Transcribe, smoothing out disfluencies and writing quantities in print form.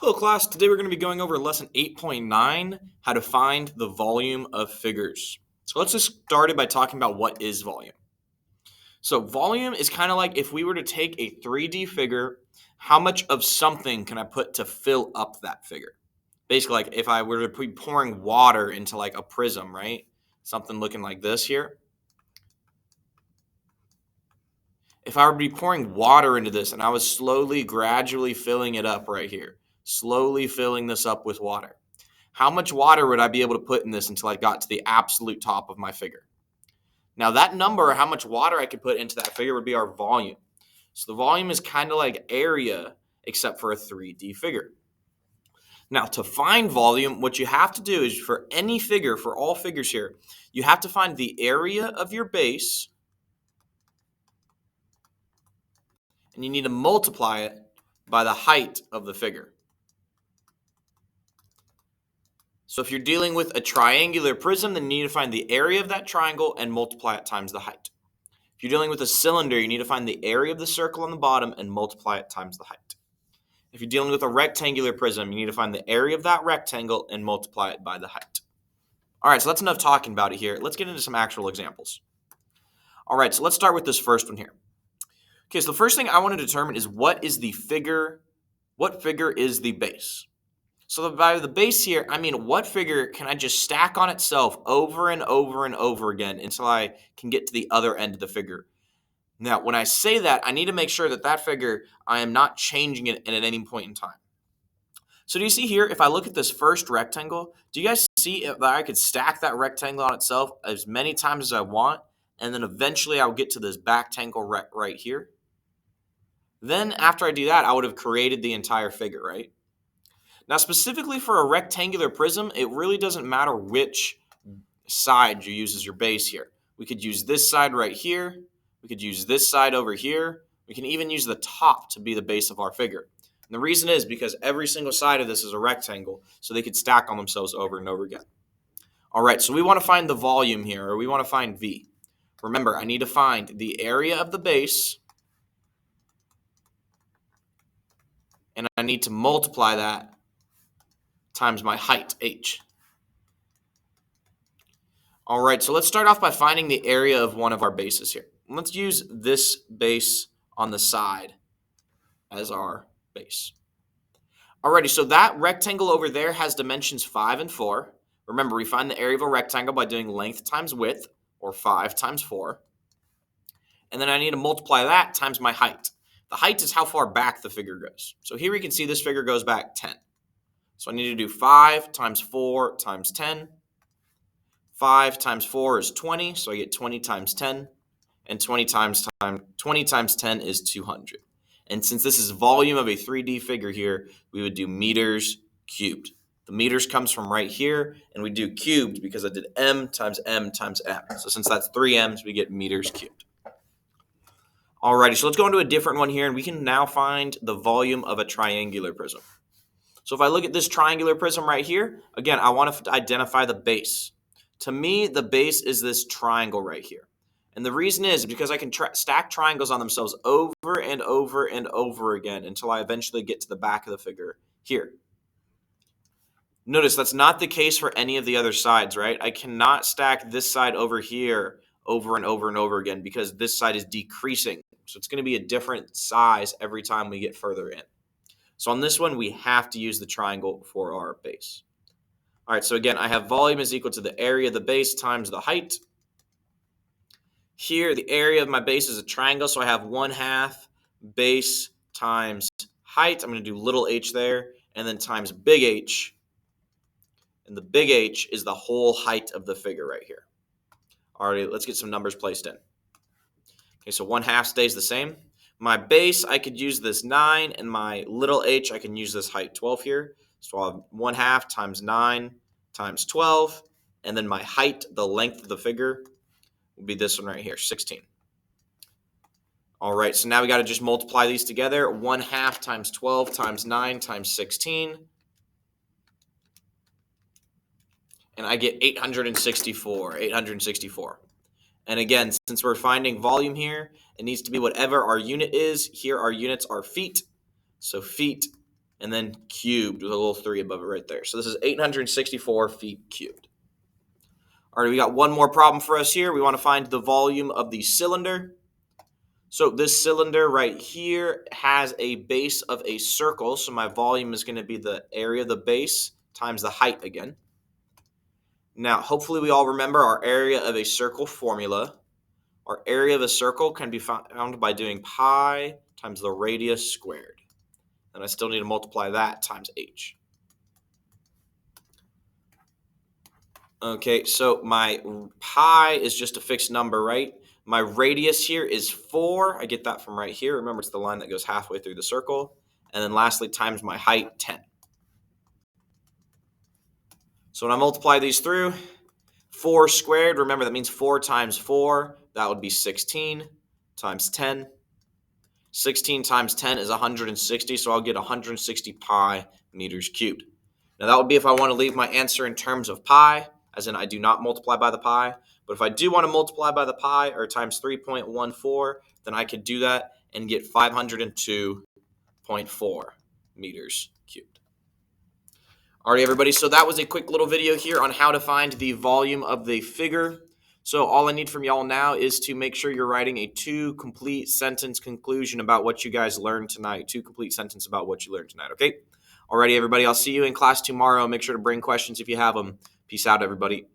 Hello class, today we're going to be going over lesson 8.9, how to find the volume of figures. So let's just start it by talking about what is volume. So volume is kind of like if we were to take a 3D figure, how much of something can I put to fill up that figure? Basically, like if I were to be pouring water into like a prism, right? Something looking like this here. If I were to be pouring water into this and I was slowly, gradually filling it up right here, slowly filling this up with water, how much water would I be able to put in this until I got to the absolute top of my figure? Now that number, how much water I could put into that figure would be our volume. So the volume is kind of like area, except for a 3D figure. Now to find volume, what you have to do is for any figure, for all figures here, you have to find the area of your base and you need to multiply it by the height of the figure. So if you're dealing with a triangular prism, then you need to find the area of that triangle and multiply it times the height. If you're dealing with a cylinder, you need to find the area of the circle on the bottom and multiply it times the height. If you're dealing with a rectangular prism, you need to find the area of that rectangle and multiply it by the height. All right, so that's enough talking about it here. Let's get into some actual examples. All right, so let's start with this first one here. Okay, so the first thing I want to determine is what figure is the base? So by the base here, I mean what figure can I just stack on itself over and over and over again until I can get to the other end of the figure. Now, when I say that, I need to make sure that that figure, I am not changing it at any point in time. So do you see here, if I look at this first rectangle, do you guys see that I could stack that rectangle on itself as many times as I want, and then eventually I'll get to this rectangle right here? Then after I do that, I would have created the entire figure, right? Now, specifically for a rectangular prism, it really doesn't matter which side you use as your base here. We could use this side right here. We could use this side over here. We can even use the top to be the base of our figure. And the reason is because every single side of this is a rectangle, so they could stack on themselves over and over again. All right, so we want to find the volume here, or we want to find V. Remember, I need to find the area of the base, and I need to multiply that times my height, h. All right, so let's start off by finding the area of one of our bases here. Let's use this base on the side as our base. Alrighty, so that rectangle over there has dimensions 5 and 4. Remember, we find the area of a rectangle by doing length times width, or 5 times 4. And then I need to multiply that times my height. The height is how far back the figure goes. So here we can see this figure goes back 10. So I need to do 5 times 4 times 10. 5 times 4 is 20, so I get 20 times 10. And 20 times 10 is 200. And since this is volume of a 3D figure here, we would do meters cubed. The meters comes from right here, and we do cubed because I did m times m times m. So since that's 3 m's, we get meters cubed. Alrighty, so let's go into a different one here, and we can now find the volume of a triangular prism. So if I look at this triangular prism right here, again, I want to identify the base. To me, the base is this triangle right here. And the reason is because I can stack triangles on themselves over and over and over again until I eventually get to the back of the figure here. Notice that's not the case for any of the other sides, right? I cannot stack this side over here over and over and over again because this side is decreasing. So it's going to be a different size every time we get further in. So on this one, we have to use the triangle for our base. All right, so again, I have volume is equal to the area of the base times the height. Here, the area of my base is a triangle, so I have 1/2 base times height. I'm going to do little h there, and then times big H. And the big H is the whole height of the figure right here. All right, let's get some numbers placed in. Okay, so 1/2 stays the same. My base, I could use this 9, and my little h, I can use this height 12 here. So I'll have 1/2 times 9 times 12, and then my height, the length of the figure, will be this one right here, 16. All right, so now we got to just multiply these together. 1/2 times 12 times 9 times 16. And I get 864. And again, since we're finding volume here, it needs to be whatever our unit is. Here our units are feet. So feet and then cubed with a little 3 above it right there. So this is 864 feet cubed. All right, we got one more problem for us here. We want to find the volume of the cylinder. So this cylinder right here has a base of a circle. So my volume is going to be the area of the base times the height again. Now, hopefully we all remember our area of a circle formula. Our area of a circle can be found by doing pi times the radius squared. And I still need to multiply that times h. Okay, so my pi is just a fixed number, right? My radius here is 4. I get that from right here. Remember, it's the line that goes halfway through the circle. And then lastly, times my height, 10. So when I multiply these through, 4 squared, remember that means 4 times 4. That would be 16 times 10. 16 times 10 is 160, so I'll get 160 pi meters cubed. Now that would be if I want to leave my answer in terms of pi, as in I do not multiply by the pi. But if I do want to multiply by the pi, or times 3.14, then I could do that and get 502.4 meters cubed. All right, everybody, so that was a quick little video here on how to find the volume of the figure. So all I need from y'all now is to make sure you're writing a 2 complete sentence conclusion about what you guys learned tonight. 2 complete sentences about what you learned tonight, okay? Alrighty, everybody, I'll see you in class tomorrow. Make sure to bring questions if you have them. Peace out, everybody.